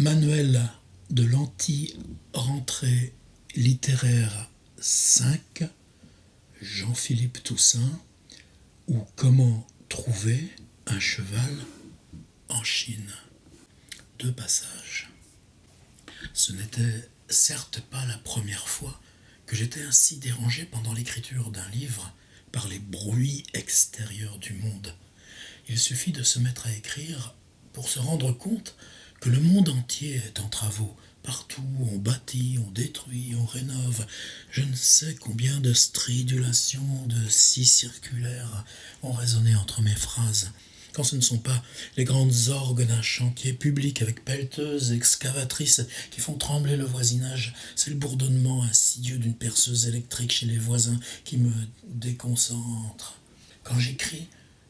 Manuel de l'anti-rentrée littéraire 5, Jean-Philippe Toussaint, ou Comment trouver un cheval en Chine. 2 passages. Ce n'était certes pas la première fois que j'étais ainsi dérangé pendant l'écriture d'un livre par les bruits extérieurs du monde. Il suffit de se mettre à écrire pour se rendre compte que le monde entier est en travaux. Partout, on bâtit, on détruit, on rénove. Je ne sais combien de stridulations, de scies circulaires ont résonné entre mes phrases. Quand ce ne sont pas les grandes orgues d'un chantier public avec pelleteuses et excavatrices qui font trembler le voisinage, c'est le bourdonnement insidieux d'une perceuse électrique chez les voisins qui me déconcentre. Quand j'écris,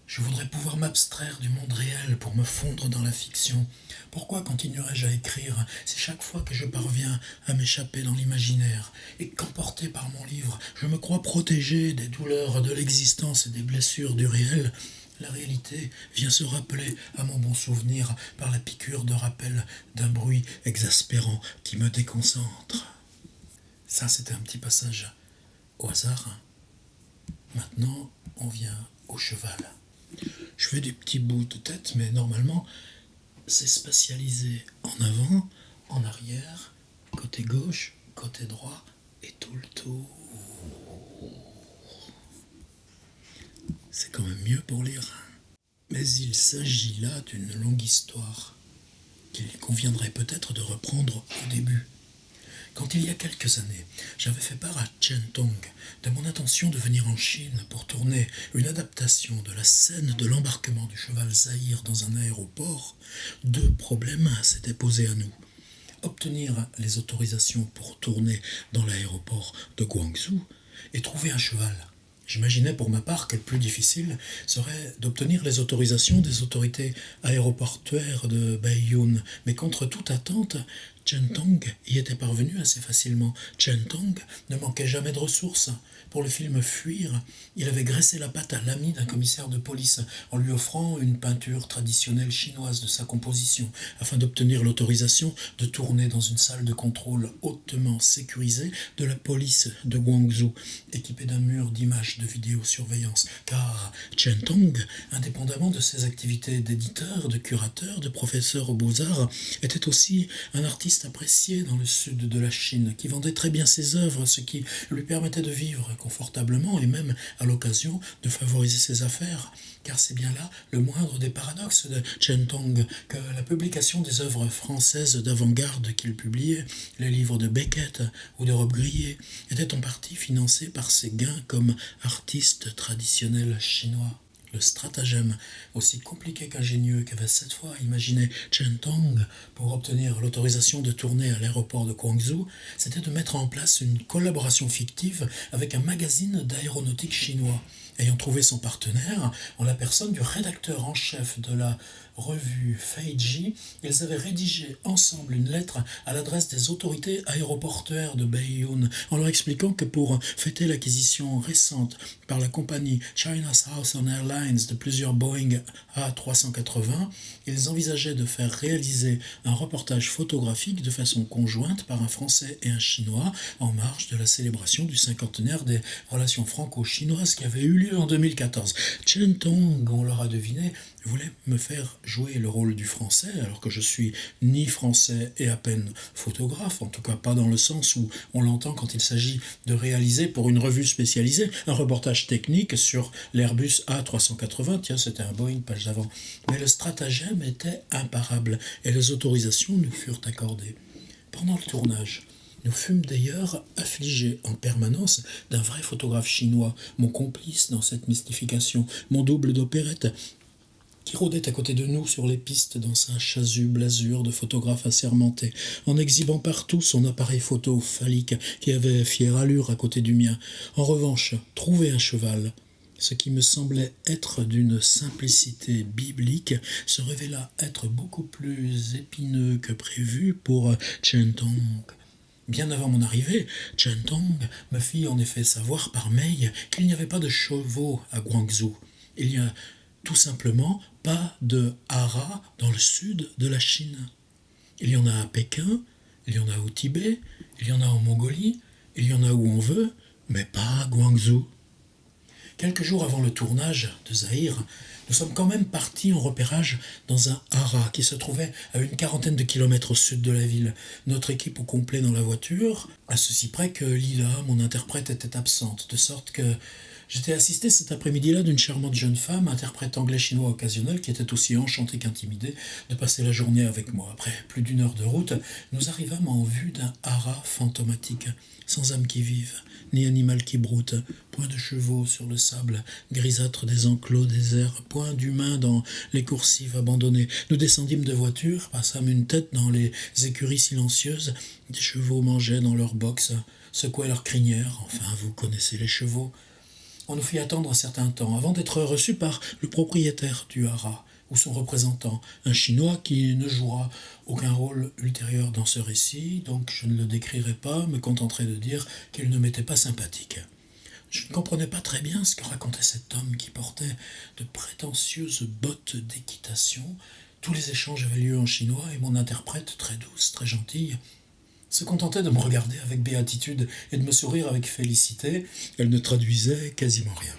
je voudrais pouvoir m'abstraire du monde réel pour me fondre dans la fiction. Pourquoi continuerais-je à écrire si chaque fois que je parviens à m'échapper dans l'imaginaire et qu'emporté par mon livre, je me crois protégé des douleurs de l'existence et des blessures du réel, la réalité vient se rappeler à mon bon souvenir par la piqûre de rappel d'un bruit exaspérant qui me déconcentre. Ça, c'était un petit passage au hasard. Maintenant, on vient au cheval. Je fais des petits bouts de tête, mais normalement, c'est spatialisé en avant, en arrière, côté gauche, côté droit et tout le tour. C'est quand même mieux pour lire. Mais il s'agit là d'une longue histoire qu'il conviendrait peut-être de reprendre au début. Quand il y a quelques années, j'avais fait part à Chen Tong de mon intention de venir en Chine pour tourner une adaptation de la scène de l'embarquement du cheval Zahir dans un aéroport, 2 problèmes s'étaient posés à nous. Obtenir les autorisations pour tourner dans l'aéroport de Guangzhou et trouver un cheval. J'imaginais pour ma part que le plus difficile serait d'obtenir les autorisations des autorités aéroportuaires de Baiyun, mais contre toute attente, Chen Tong y était parvenu assez facilement. Chen Tong ne manquait jamais de ressources. Pour le film Fuir, il avait graissé la patte à l'ami d'un commissaire de police en lui offrant une peinture traditionnelle chinoise de sa composition, afin d'obtenir l'autorisation de tourner dans une salle de contrôle hautement sécurisée de la police de Guangzhou, équipée d'un mur d'images de vidéosurveillance. Car Chen Tong, indépendamment de ses activités d'éditeur, de curateur, de professeur aux beaux-arts, était aussi un artiste apprécié dans le sud de la Chine, qui vendait très bien ses œuvres, ce qui lui permettait de vivre confortablement et même à l'occasion de favoriser ses affaires. Car c'est bien là le moindre des paradoxes de Chen Tong, que la publication des œuvres françaises d'avant-garde qu'il publiait, les livres de Beckett ou de Rob Grillet, était en partie financée par ses gains comme artiste traditionnel chinois. Le stratagème, aussi compliqué qu'ingénieux qu'avait cette fois imaginé Chen Tong pour obtenir l'autorisation de tourner à l'aéroport de Guangzhou, c'était de mettre en place une collaboration fictive avec un magazine d'aéronautique chinois. Ayant trouvé son partenaire, en la personne du rédacteur en chef de la revue Feiji, ils avaient rédigé ensemble une lettre à l'adresse des autorités aéroportuaires de Baiyun, en leur expliquant que pour fêter l'acquisition récente par la compagnie China Southern Airlines de plusieurs Boeing A380, ils envisageaient de faire réaliser un reportage photographique de façon conjointe par un Français et un Chinois en marge de la célébration du 50aire des relations franco-chinoises qui avait eu lieu en 2014. Chen Tong, on l'aura deviné, voulait me faire jouer le rôle du français, alors que je suis ni français et à peine photographe, en tout cas pas dans le sens où on l'entend quand il s'agit de réaliser pour une revue spécialisée un reportage technique sur l'Airbus A380, tiens c'était un Boeing page d'avant. Mais le stratagème était imparable et les autorisations nous furent accordées. Pendant le tournage, nous fûmes d'ailleurs affligés en permanence d'un vrai photographe chinois, mon complice dans cette mystification, mon double d'opérette, qui rôdait à côté de nous sur les pistes dans sa chasuble azur de photographe assermenté, en exhibant partout son appareil photo phallique qui avait fière allure à côté du mien. En revanche, trouver un cheval, ce qui me semblait être d'une simplicité biblique, se révéla être beaucoup plus épineux que prévu pour Chen Tong. Bien avant mon arrivée, Chen Tong me fit en effet savoir par mail qu'il n'y avait pas de chevaux à Guangzhou. Il n'y a tout simplement pas de haras dans le sud de la Chine. Il y en a à Pékin, il y en a au Tibet, il y en a en Mongolie, il y en a où on veut, mais pas à Guangzhou. Quelques jours avant le tournage de Zahir, nous sommes quand même partis en repérage dans un haras qui se trouvait à une quarantaine de kilomètres au sud de la ville. Notre équipe au complet dans la voiture, à ceci près que Lila, mon interprète, était absente, de sorte que j'étais assisté cet après-midi-là d'une charmante jeune femme, interprète anglais-chinois occasionnel, qui était aussi enchantée qu'intimidée de passer la journée avec moi. Après plus d'une heure de route, nous arrivâmes en vue d'un haras fantomatique, sans âme qui vive, ni animal qui broute, point de chevaux sur le sable grisâtre des enclos déserts, point d'humains dans les coursives abandonnées. Nous descendîmes de voiture, passâmes une tête dans les écuries silencieuses, des chevaux mangeaient dans leurs box, secouaient leurs crinières, enfin vous connaissez les chevaux. On nous fit attendre un certain temps avant d'être reçus par le propriétaire du haras, ou son représentant, un Chinois qui ne jouera aucun rôle ultérieur dans ce récit, donc je ne le décrirai pas, me contenterai de dire qu'il ne m'était pas sympathique. Je ne comprenais pas très bien ce que racontait cet homme qui portait de prétentieuses bottes d'équitation. Tous les échanges avaient lieu en chinois et mon interprète, très douce, très gentille, se contentait de me regarder avec béatitude et de me sourire avec félicité. Elle ne traduisait quasiment rien.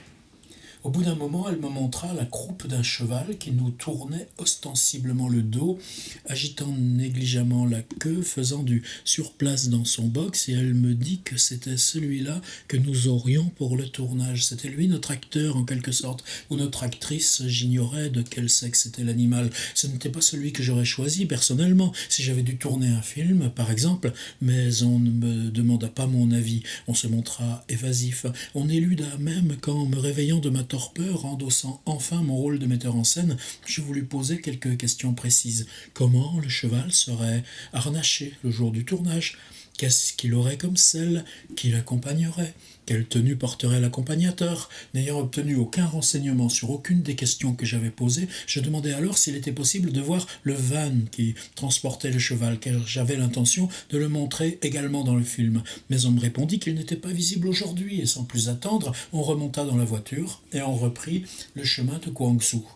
Au bout d'un moment, elle me montra la croupe d'un cheval qui nous tournait ostensiblement le dos, agitant négligemment la queue, faisant du surplace dans son box, et elle me dit que c'était celui-là que nous aurions pour le tournage. C'était lui, notre acteur, en quelque sorte, ou notre actrice. J'ignorais de quel sexe était l'animal. Ce n'était pas celui que j'aurais choisi, personnellement, si j'avais dû tourner un film, par exemple, mais on ne me demanda pas mon avis. On se montra évasif. On éluda même qu'en me réveillant de ma torpeur, endossant enfin mon rôle de metteur en scène, je voulus poser quelques questions précises. Comment le cheval serait harnaché le jour du tournage ? Qu'est-ce qu'il aurait comme selle ? Qui l'accompagnerait ? Quelle tenue porterait l'accompagnateur ? N'ayant obtenu aucun renseignement sur aucune des questions que j'avais posées, je demandai alors s'il était possible de voir le van qui transportait le cheval, car j'avais l'intention de le montrer également dans le film. Mais on me répondit qu'il n'était pas visible aujourd'hui, et sans plus attendre, on remonta dans la voiture et on reprit le chemin de Guangzhou.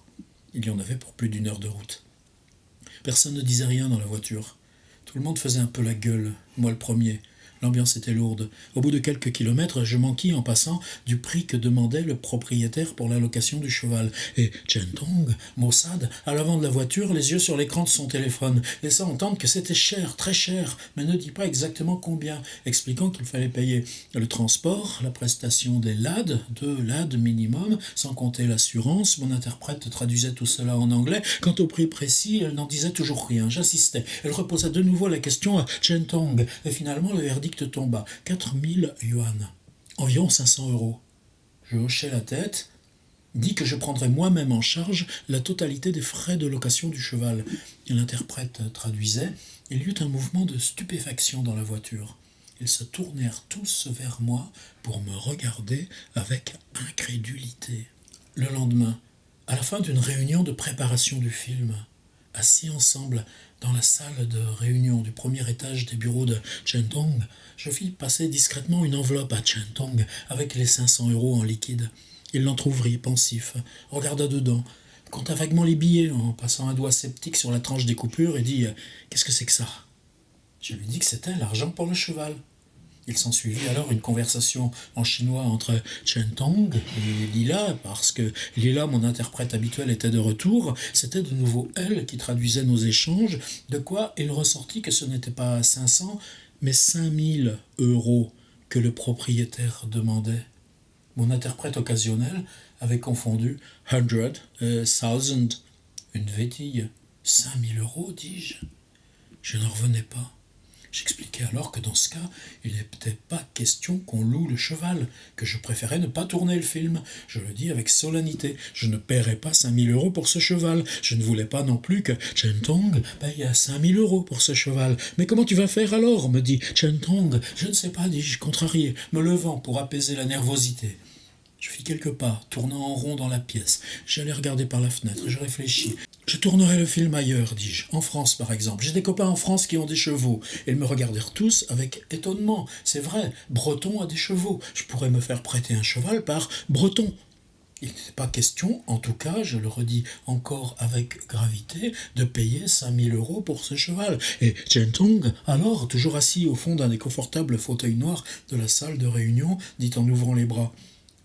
Il y en avait pour plus d'une heure de route. Personne ne disait rien dans la voiture. Tout le monde faisait un peu la gueule, moi le premier. L'ambiance était lourde. Au bout de quelques kilomètres, je m'enquis en passant du prix que demandait le propriétaire pour la location du cheval. Et Chen Tong, maussade, à l'avant de la voiture, les yeux sur l'écran de son téléphone, laissant entendre que c'était cher, très cher, mais ne dit pas exactement combien, expliquant qu'il fallait payer le transport, la prestation des LAD, 2 LAD minimum, sans compter l'assurance. Mon interprète traduisait tout cela en anglais. Quant au prix précis, elle n'en disait toujours rien. J'assistais. Elle reposa de nouveau la question à Chen Tong, et finalement le verdict tomba. 4000 yuan, environ 500 €. Je hochai la tête, dis que je prendrais moi-même en charge la totalité des frais de location du cheval. L'interprète traduisait. Il y eut un mouvement de stupéfaction dans la voiture. Ils se tournèrent tous vers moi pour me regarder avec incrédulité. Le lendemain, à la fin d'une réunion de préparation du film, assis ensemble dans la salle de réunion du premier étage des bureaux de Chen Tong, je fis passer discrètement une enveloppe à Chen Tong avec les 500 € en liquide. Il l'entr'ouvrit, pensif, regarda dedans, compta vaguement les billets en passant un doigt sceptique sur la tranche des coupures et dit « Qu'est-ce que c'est que ça ?» Je lui dis que c'était l'argent pour le cheval. Il s'ensuivit alors une conversation en chinois entre Chen Tong et Lila, parce que Lila, mon interprète habituel, était de retour. C'était de nouveau elle qui traduisait nos échanges, de quoi il ressortit que ce n'était pas 500, mais 5000 € que le propriétaire demandait. Mon interprète occasionnel avait confondu 100 et 1000. Une vétille. 5000 €, dis-je. Je n'en revenais pas. J'expliquai alors que dans ce cas, il n'était pas question qu'on loue le cheval, que je préférais ne pas tourner le film. Je le dis avec solennité, je ne paierai pas 5000 € pour ce cheval. Je ne voulais pas non plus que Chen Tong paye 5000 € pour ce cheval. Mais comment tu vas faire alors, me dit Chen Tong. Je ne sais pas, dis-je, contrarié, me levant pour apaiser la nervosité. Je fis quelques pas, tournant en rond dans la pièce. J'allais regarder par la fenêtre, je réfléchis. Je tournerai le film ailleurs, dis-je, en France par exemple. J'ai des copains en France qui ont des chevaux. Ils me regardèrent tous avec étonnement. C'est vrai, Breton a des chevaux. Je pourrais me faire prêter un cheval par Breton. Il n'était pas question, en tout cas, je le redis encore avec gravité, de payer 5 000 € pour ce cheval. Et Chen Tong, alors, toujours assis au fond d'un des confortables fauteuils noirs de la salle de réunion, dit en ouvrant les bras: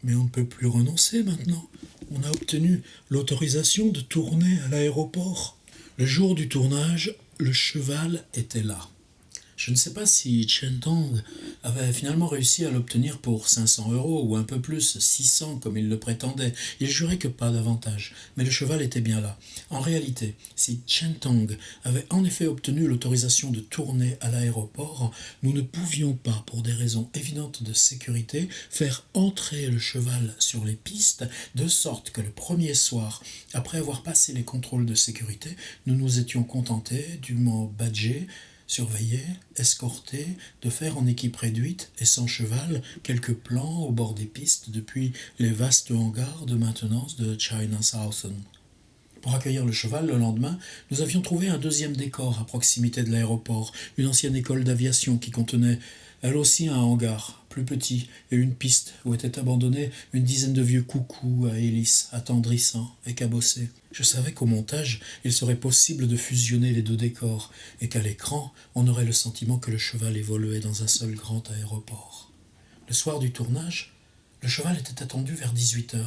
mais on ne peut plus renoncer maintenant. On a obtenu l'autorisation de tourner à l'aéroport. Le jour du tournage, le cheval était là. Je ne sais pas si Chen Tong avait finalement réussi à l'obtenir pour 500 € ou un peu plus, 600 comme il le prétendait. Il jurait que pas davantage, mais le cheval était bien là. En réalité, si Chen Tong avait en effet obtenu l'autorisation de tourner à l'aéroport, nous ne pouvions pas, pour des raisons évidentes de sécurité, faire entrer le cheval sur les pistes, de sorte que le premier soir, après avoir passé les contrôles de sécurité, nous nous étions contentés, dûment badgés, surveiller, escorter, de faire en équipe réduite et sans cheval quelques plans au bord des pistes depuis les vastes hangars de maintenance de China Southern. Pour accueillir le cheval, le lendemain, nous avions trouvé un deuxième décor à proximité de l'aéroport, une ancienne école d'aviation qui contenait elle aussi un hangar, plus petit, et une piste où étaient abandonnés une dizaine de vieux coucous à hélices, attendrissants et cabossés. Je savais qu'au montage, il serait possible de fusionner les deux décors, et qu'à l'écran, on aurait le sentiment que le cheval évoluait dans un seul grand aéroport. Le soir du tournage, le cheval était attendu vers 18 h,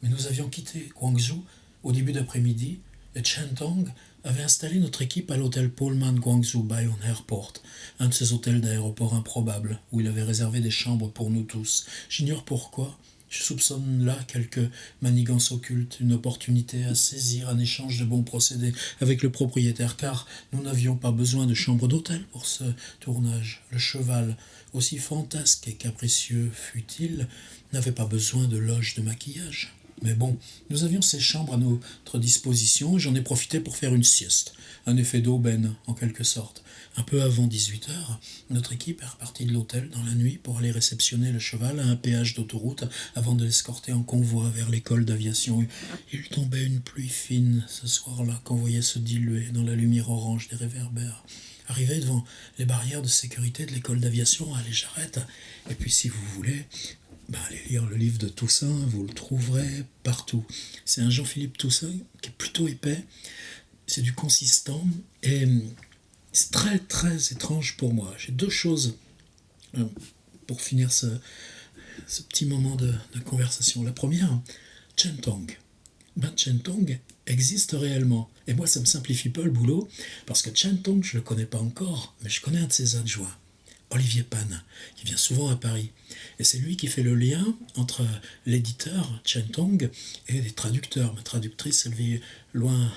mais nous avions quitté Guangzhou au début d'après-midi, et Chen Tong avait installé notre équipe à l'hôtel Pullman Guangzhou Baiyun Airport, un de ces hôtels d'aéroport improbables, où il avait réservé des chambres pour nous tous. J'ignore pourquoi. Je soupçonne là quelque manigance occulte, une opportunité à saisir, un échange de bons procédés avec le propriétaire, car nous n'avions pas besoin de chambre d'hôtel pour ce tournage. Le cheval, aussi fantasque et capricieux fût-il, n'avait pas besoin de loge de maquillage. Mais bon, nous avions ces chambres à notre disposition et j'en ai profité pour faire une sieste, un effet d'aubaine en quelque sorte. Un peu avant 18 h, notre équipe est repartie de l'hôtel dans la nuit pour aller réceptionner le cheval à un péage d'autoroute avant de l'escorter en convoi vers l'école d'aviation. Il tombait une pluie fine ce soir-là qu'on voyait se diluer dans la lumière orange des réverbères. Arrivé devant les barrières de sécurité de l'école d'aviation, allez, j'arrête. Et puis si vous voulez, allez lire le livre de Toussaint, vous le trouverez partout. C'est un Jean-Philippe Toussaint qui est plutôt épais, c'est du consistant, et c'est très très étrange pour moi. J'ai deux choses pour finir ce petit moment de conversation. La première, Chen Tong. Chen Tong existe réellement. Et moi, ça me simplifie pas le boulot, parce que Chen Tong, je le connais pas encore, mais je connais un de ses adjoints, Olivier Pan, qui vient souvent à Paris. Et c'est lui qui fait le lien entre l'éditeur, Chen Tong, et les traducteurs. Ma traductrice, elle vit loin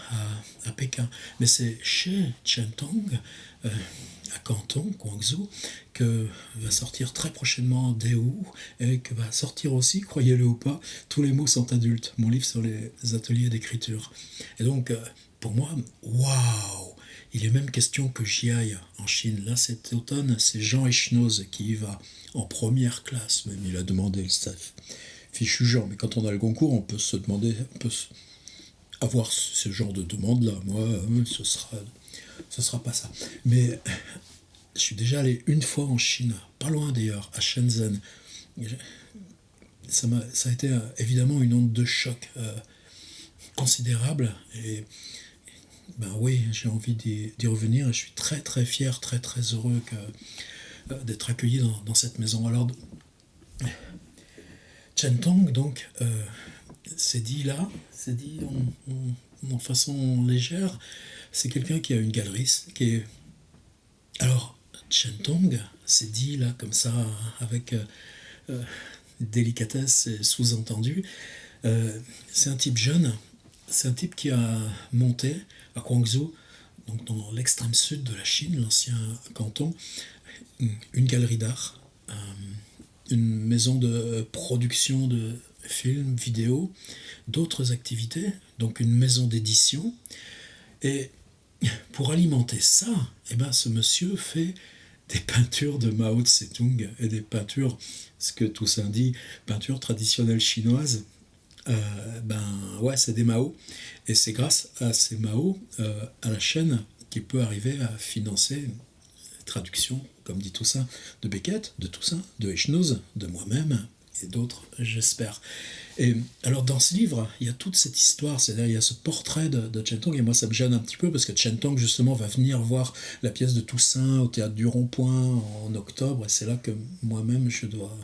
à Pékin. Mais c'est chez Chen Tong, à Canton, Guangzhou, que va sortir très prochainement Daewoo, et que va sortir aussi, croyez-le ou pas, Tous les mots sont adultes, mon livre sur les ateliers d'écriture. Et donc, pour moi, waouh! Il est même question que j'y aille en Chine. Là, cet automne, c'est Jean Echnoz qui y va, en première classe même. Il a demandé le staff. Fichu genre, mais quand on a le concours, on peut se demander, on peut avoir ce genre de demande-là. Moi, ce sera pas ça. Mais je suis déjà allé une fois en Chine, pas loin d'ailleurs, à Shenzhen. Ça a été évidemment une onde de choc considérable. Et oui, j'ai envie d'y revenir et je suis très très fier, très très heureux d'être accueilli dans cette maison. Alors, Chen Tong, donc, c'est dit là, c'est dit en façon légère, c'est quelqu'un qui a une galerie, qui est... Alors, Chen Tong, c'est dit là, comme ça, avec délicatesse et sous-entendu, c'est un type jeune, c'est un type qui a monté à Guangzhou, donc dans l'extrême sud de la Chine, l'ancien canton, une galerie d'art, une maison de production de films, vidéos, d'autres activités, donc une maison d'édition. Et pour alimenter ça, ce monsieur fait des peintures de Mao Tse-tung et des peintures, ce que Toussaint dit, peintures traditionnelles chinoises. C'est des Mao. Et c'est grâce à ces Mao, à la chaîne, qu'il peut arriver à financer traduction, comme dit Toussaint, de Beckett, de Toussaint, de Echnoz, de moi-même et d'autres, j'espère. Et alors dans ce livre, il y a toute cette histoire, c'est-à-dire il y a ce portrait de Chen Tong, et moi ça me gêne un petit peu parce que Chen Tong justement va venir voir la pièce de Toussaint au théâtre du Rond-Point en octobre, et c'est là que moi-même je dois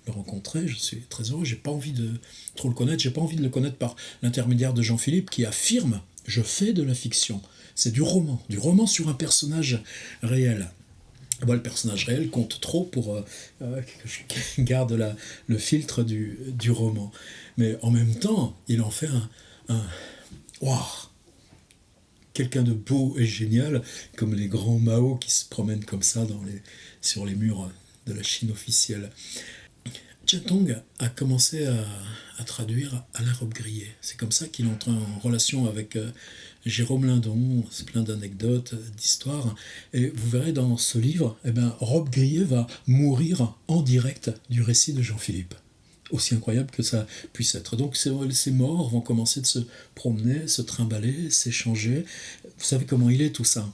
le rencontrer. Je suis très heureux, j'ai pas envie de trop le connaître, j'ai pas envie de le connaître par l'intermédiaire de Jean-Philippe qui affirme je fais de la fiction. C'est du roman sur un personnage réel. Moi, le personnage réel compte trop pour que je garde le filtre du roman. Mais en même temps, il en fait un wow, quelqu'un de beau et génial, comme les grands Mao qui se promènent comme ça sur les murs de la Chine officielle. Chen Tong a commencé à traduire Alain Robbe-Grillet. C'est comme ça qu'il entre en relation avec Jérôme Lindon. C'est plein d'anecdotes, d'histoires. Et vous verrez dans ce livre, Robbe-Grillet va mourir en direct du récit de Jean-Philippe. Aussi incroyable que ça puisse être. Donc ces morts vont commencer de se promener, se trimballer, s'échanger. Vous savez comment il est tout ça.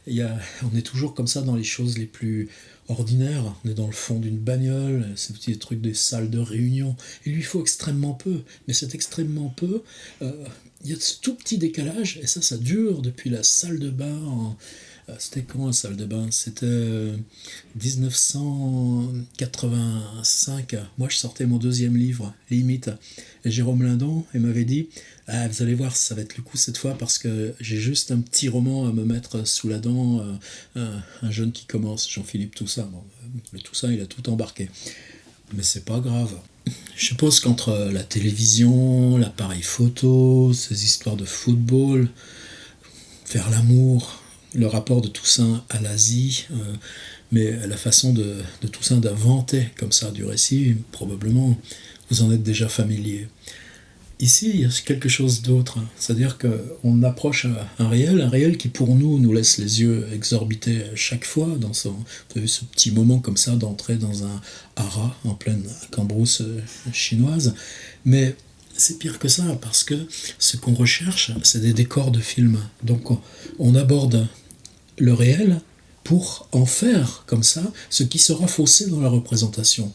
On est toujours comme ça dans les choses les plus ordinaires. On est dans le fond d'une bagnole, ces petits trucs des salles de réunion. Il lui faut extrêmement peu. Mais cet extrêmement peu, il y a ce tout petit décalage, et ça dure depuis la salle de bain. C'était quand la salle de bain? C'était 1985. Moi, je sortais mon deuxième livre, Limite. Et Jérôme Lindon, il m'avait dit vous allez voir, ça va être le coup cette fois parce que j'ai juste un petit roman à me mettre sous la dent. Un jeune qui commence, Jean-Philippe Toussaint. Bon, le Toussaint, il a tout embarqué. Mais c'est pas grave. Je suppose qu'entre la télévision, l'appareil photo, ces histoires de football, faire l'amour, le rapport de Toussaint à l'Asie, mais la façon de Toussaint d'inventer comme ça du récit, probablement vous en êtes déjà familier. Ici, il y a quelque chose d'autre, c'est-à-dire qu'on approche un réel qui pour nous laisse les yeux exorbiter chaque fois, vous avez ce petit moment comme ça d'entrer dans un haras en pleine cambrousse chinoise, mais c'est pire que ça, parce que ce qu'on recherche, c'est des décors de film. Donc on aborde le réel pour en faire comme ça ce qui sera faussé dans la représentation.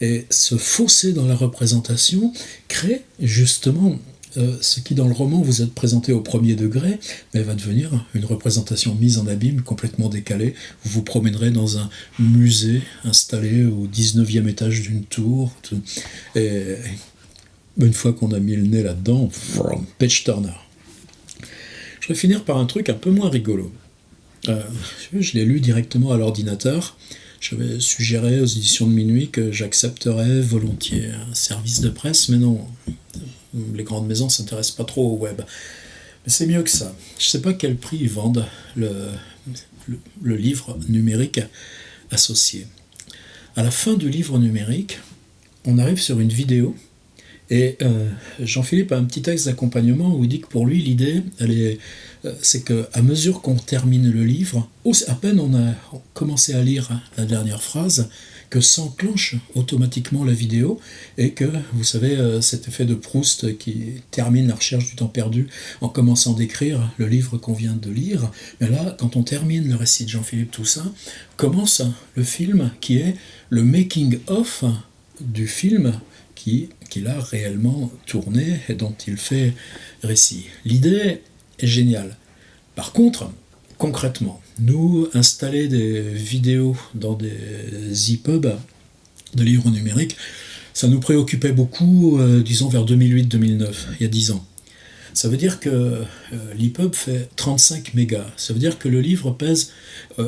Et ce faussé dans la représentation crée justement ce qui dans le roman vous êtes présenté au premier degré, mais va devenir une représentation mise en abîme, complètement décalée. Vous vous promènerez dans un musée installé au 19e étage d'une tour, et une fois qu'on a mis le nez là-dedans, page turner. Je vais finir par un truc un peu moins rigolo. Je l'ai lu directement à l'ordinateur. J'avais suggéré aux éditions de Minuit que j'accepterais volontiers un service de presse, mais non, les grandes maisons ne s'intéressent pas trop au web. Mais c'est mieux que ça. Je ne sais pas quel prix ils vendent le livre numérique associé. À la fin du livre numérique, on arrive sur une vidéo. Et Jean-Philippe a un petit texte d'accompagnement où il dit que pour lui, l'idée, c'est qu'à mesure qu'on termine le livre, à peine on a commencé à lire la dernière phrase, que s'enclenche automatiquement la vidéo, et que, vous savez, cet effet de Proust qui termine la recherche du temps perdu en commençant d'écrire le livre qu'on vient de lire, mais là, quand on termine le récit de Jean-Philippe Toussaint, commence le film qui est le making-of du film qu'il a réellement tourné et dont il fait récit. L'idée est géniale. Par contre, concrètement, nous installer des vidéos dans des EPUB de livres numériques, ça nous préoccupait beaucoup, disons vers 2008-2009, il y a 10 ans. Ça veut dire que l'EPUB fait 35 mégas. Ça veut dire que le livre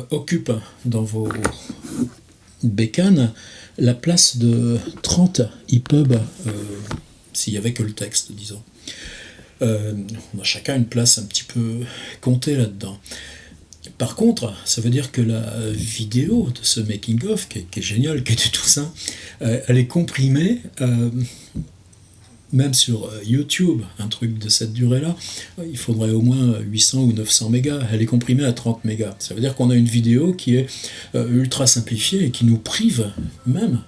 occupe dans vos bécanes la place de 30 EPUB, s'il n'y avait que le texte, disons. On a chacun une place un petit peu comptée là-dedans. Par contre, ça veut dire que la vidéo de ce making-of, qui est génial, qui est du Toussaint, elle est comprimée, même sur YouTube, un truc de cette durée-là, il faudrait au moins 800 ou 900 mégas. Elle est comprimée à 30 mégas. Ça veut dire qu'on a une vidéo qui est ultra simplifiée et qui nous prive même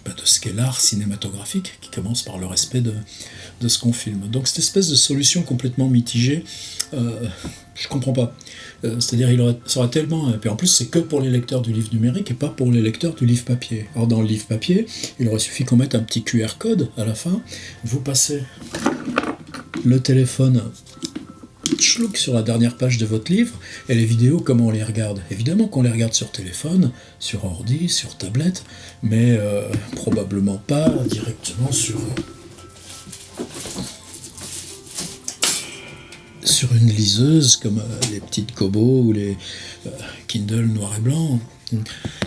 de ce qu'est l'art cinématographique, qui commence par le respect de ce qu'on filme. Donc cette espèce de solution complètement mitigée, je comprends pas. C'est-à-dire ça aurait tellement... Et puis en plus, c'est que pour les lecteurs du livre numérique et pas pour les lecteurs du livre papier. Alors dans le livre papier, il aurait suffi qu'on mette un petit QR code à la fin. Vous passez le téléphone tchlouk sur la dernière page de votre livre, et les vidéos, comment on les regarde? Évidemment qu'on les regarde sur téléphone, sur ordi, sur tablette, mais probablement pas directement sur une liseuse comme les petites Kobo ou les Kindle noir et blanc.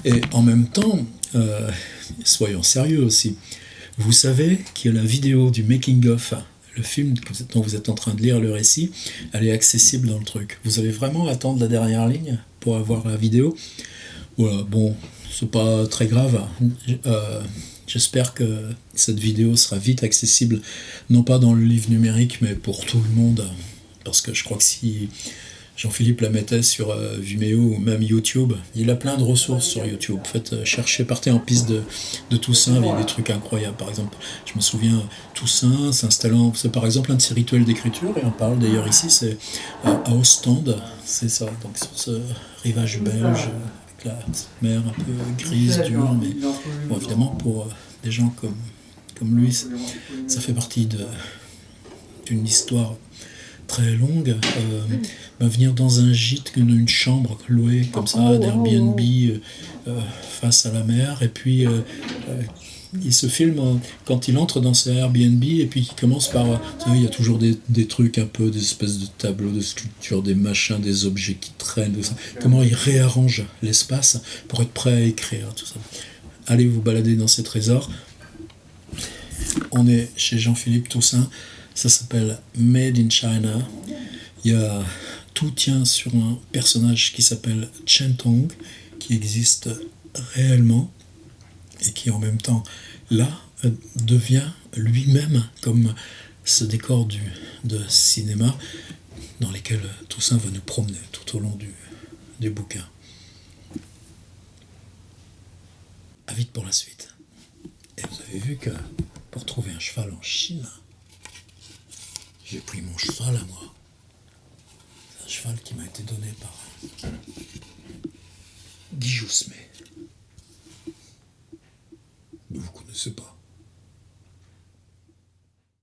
Et en même temps, soyons sérieux aussi, vous savez qu'il y a la vidéo du making-of, le film dont vous êtes en train de lire le récit, elle est accessible dans le truc. Vous allez vraiment attendre la dernière ligne pour avoir la vidéo. Voilà, bon, c'est pas très grave. J'espère que cette vidéo sera vite accessible, non pas dans le livre numérique, mais pour tout le monde. Parce que je crois que si Jean-Philippe la mettait sur Vimeo ou même YouTube, il a plein de ressources sur YouTube. Faites chercher, partez en piste de Toussaint, il y a des trucs incroyables. Par exemple, je me souviens, Toussaint s'installant, c'est par exemple un de ses rituels d'écriture, et on parle d'ailleurs ici, c'est à Ostende, c'est ça, donc sur ce rivage belge, avec la mer un peu grise, dure, mais bon, évidemment pour des gens comme lui, ça fait partie d'une histoire très longue, venir dans un gîte, une chambre louée comme ça, d'Airbnb face à la mer, et puis il se filme quand il entre dans ce Airbnb, et puis il commence par, vous savez, il y a toujours des trucs un peu, des espèces de tableaux, de sculptures, des machins, des objets qui traînent, tout ça. Comment il réarrange l'espace pour être prêt à écrire, tout ça. Allez vous balader dans ces trésors. On est chez Jean-Philippe Toussaint. Ça s'appelle Made in China. Tout tient sur un personnage qui s'appelle Chen Tong, qui existe réellement et qui en même temps là devient lui-même comme ce décor de cinéma dans lequel Toussaint va nous promener tout au long du bouquin. À vite pour la suite. Et vous avez vu que pour trouver un cheval en Chine, j'ai pris mon cheval à moi. C'est un cheval qui m'a été donné par Guy Jousmet.